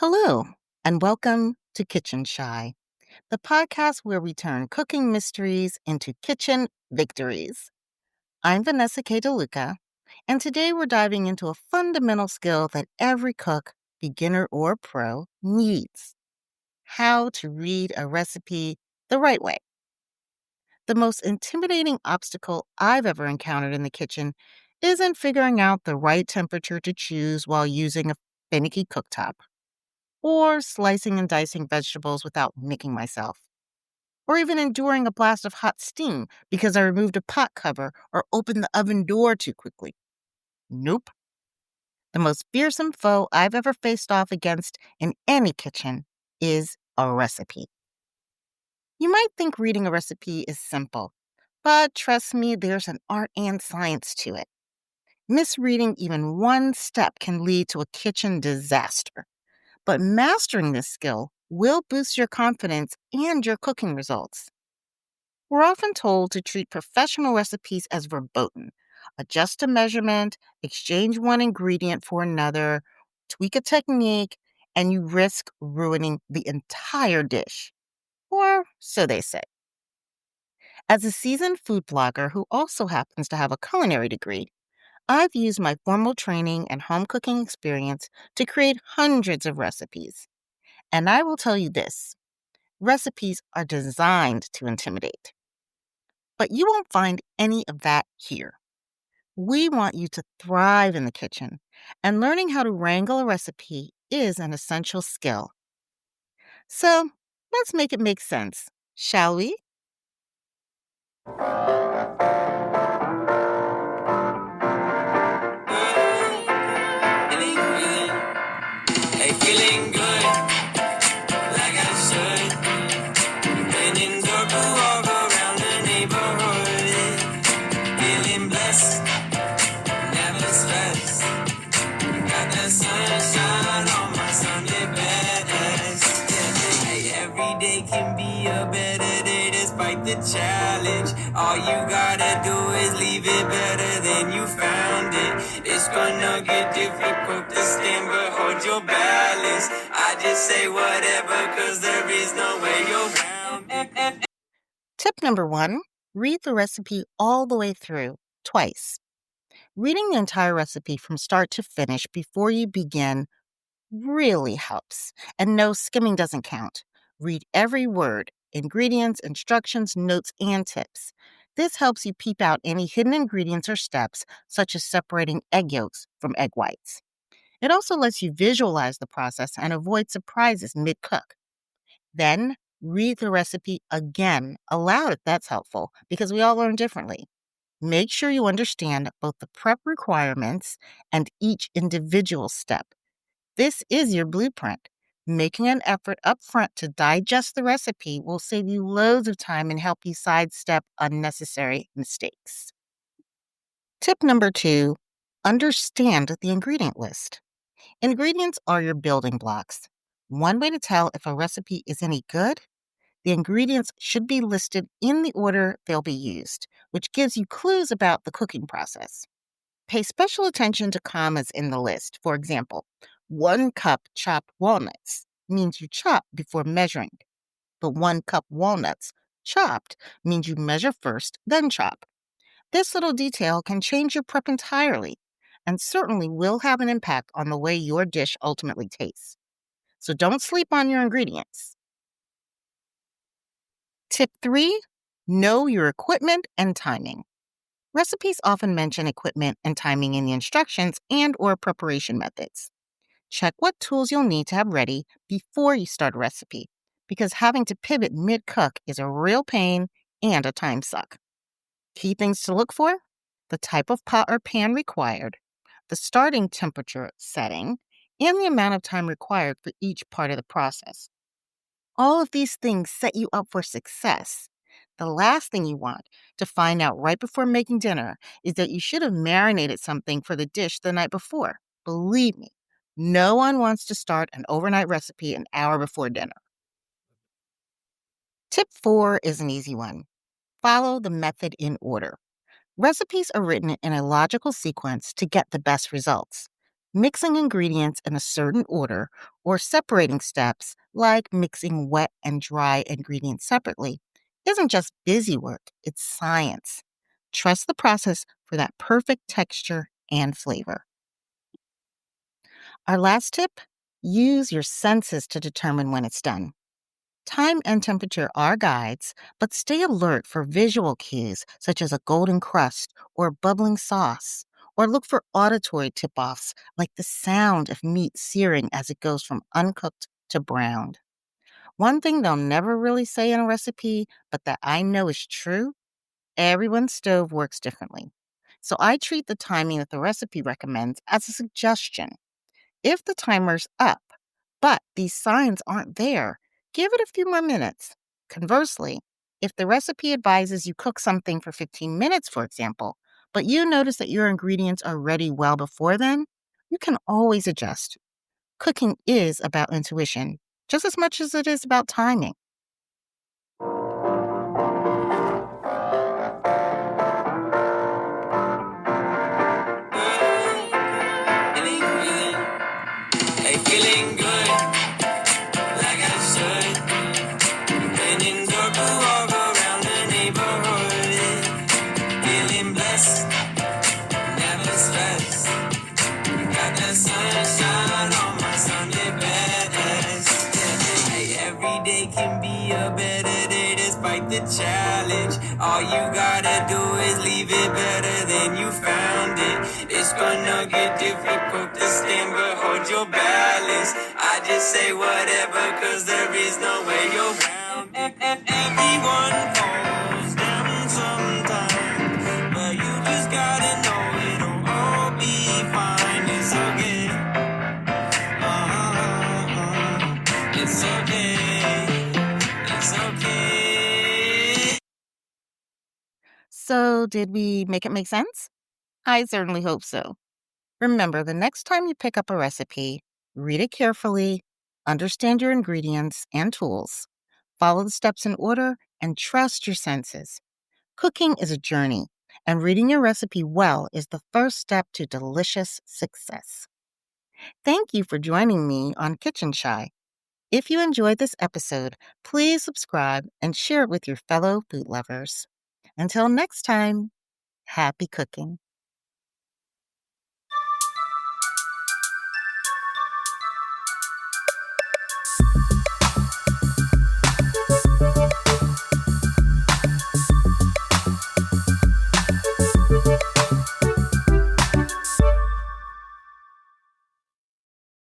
Hello, and welcome to Kitchen Shy, the podcast where we turn cooking mysteries into kitchen victories. I'm Vanessa K. DeLuca, and today we're diving into a fundamental skill that every cook, beginner or pro, needs: how to read a recipe the right way. The most intimidating obstacle I've ever encountered in the kitchen isn't figuring out the right temperature to choose while using a finicky cooktop, or slicing and dicing vegetables without nicking myself, or even enduring a blast of hot steam because I removed a pot cover or opened the oven door too quickly. Nope. The most fearsome foe I've ever faced off against in any kitchen is a recipe. You might think reading a recipe is simple, but trust me, there's an art and science to it. Misreading even one step can lead to a kitchen disaster. But mastering this skill will boost your confidence and your cooking results. We're often told to treat professional recipes as verboten: adjust a measurement, exchange one ingredient for another, tweak a technique, and you risk ruining the entire dish. Or so they say. As a seasoned food blogger who also happens to have a culinary degree, I've used my formal training and home cooking experience to create hundreds of recipes. And I will tell you this: recipes are designed to intimidate. But you won't find any of that here. We want you to thrive in the kitchen, and learning how to wrangle a recipe is an essential skill. So let's make it make sense, shall we? Hey, feeling good, like I should. When in Durga, walk around the neighborhood. Feeling blessed, never stressed. Got that sunshine on my Sunday best. Yeah. Hey, every day can be a better day despite the challenge. All you gotta do is leave it better than you found it. It's gonna get difficult to stand, but hold your balance. I just say whatever, cause there is no way you're around it. Tip number 1: read the recipe all the way through, twice. Reading the entire recipe from start to finish before you begin really helps. And no, skimming doesn't count. Read every word: ingredients, instructions, notes, and tips. This helps you peep out any hidden ingredients or steps, such as separating egg yolks from egg whites. It also lets you visualize the process and avoid surprises mid-cook. Then, read the recipe again aloud if that's helpful, because we all learn differently. Make sure you understand both the prep requirements and each individual step. This is your blueprint. Making an effort up front to digest the recipe will save you loads of time and help you sidestep unnecessary mistakes. Tip number 2: understand the ingredient list. Ingredients are your building blocks. One way to tell if a recipe is any good: the ingredients should be listed in the order they'll be used, which gives you clues about the cooking process. Pay special attention to commas in the list. For example, 1 cup chopped walnuts means you chop before measuring, but 1 cup walnuts chopped means you measure first, then chop. This little detail can change your prep entirely and certainly will have an impact on the way your dish ultimately tastes. So don't sleep on your ingredients. Tip 3: know your equipment and timing. Recipes often mention equipment and timing in the instructions and/or preparation methods. Check what tools you'll need to have ready before you start a recipe, because having to pivot mid-cook is a real pain and a time suck. Key things to look for: the type of pot or pan required, the starting temperature setting, and the amount of time required for each part of the process. All of these things set you up for success. The last thing you want to find out right before making dinner is that you should have marinated something for the dish the night before. Believe me, no one wants to start an overnight recipe an hour before dinner. Tip 4 is an easy one: follow the method in order. Recipes are written in a logical sequence to get the best results. Mixing ingredients in a certain order or separating steps, like mixing wet and dry ingredients separately, isn't just busy work, it's science. Trust the process for that perfect texture and flavor. Our last tip: use your senses to determine when it's done. Time and temperature are guides, but stay alert for visual cues such as a golden crust or bubbling sauce, or look for auditory tip offs like the sound of meat searing as it goes from uncooked to browned. One thing they'll never really say in a recipe, but that I know is true: everyone's stove works differently. So I treat the timing that the recipe recommends as a suggestion. If the timer's up, but these signs aren't there, give it a few more minutes. Conversely, if the recipe advises you cook something for 15 minutes, for example, but you notice that your ingredients are ready well before then, you can always adjust. Cooking is about intuition, just as much as it is about timing. Hey, feeling good, like I should. When in Durga, walk around the neighborhood. Feeling blessed, never stressed. Got the sunshine on my Sunday best. Yeah. Hey, every day can be a better day despite the challenge. All you gotta do is leave it better than you found it. It's gonna get difficult to stand, but hold your balance. I just say whatever, cause there is no way you're round it. Everyone falls down sometimes, but you just gotta know it'll all be fine. It's okay. It's okay. It's okay. So, did we make it make sense? I certainly hope so. Remember, the next time you pick up a recipe, read it carefully, understand your ingredients and tools, follow the steps in order, and trust your senses. Cooking is a journey, and reading your recipe well is the first step to delicious success. Thank you for joining me on Kitchen Shy. If you enjoyed this episode, please subscribe and share it with your fellow food lovers. Until next time, happy cooking.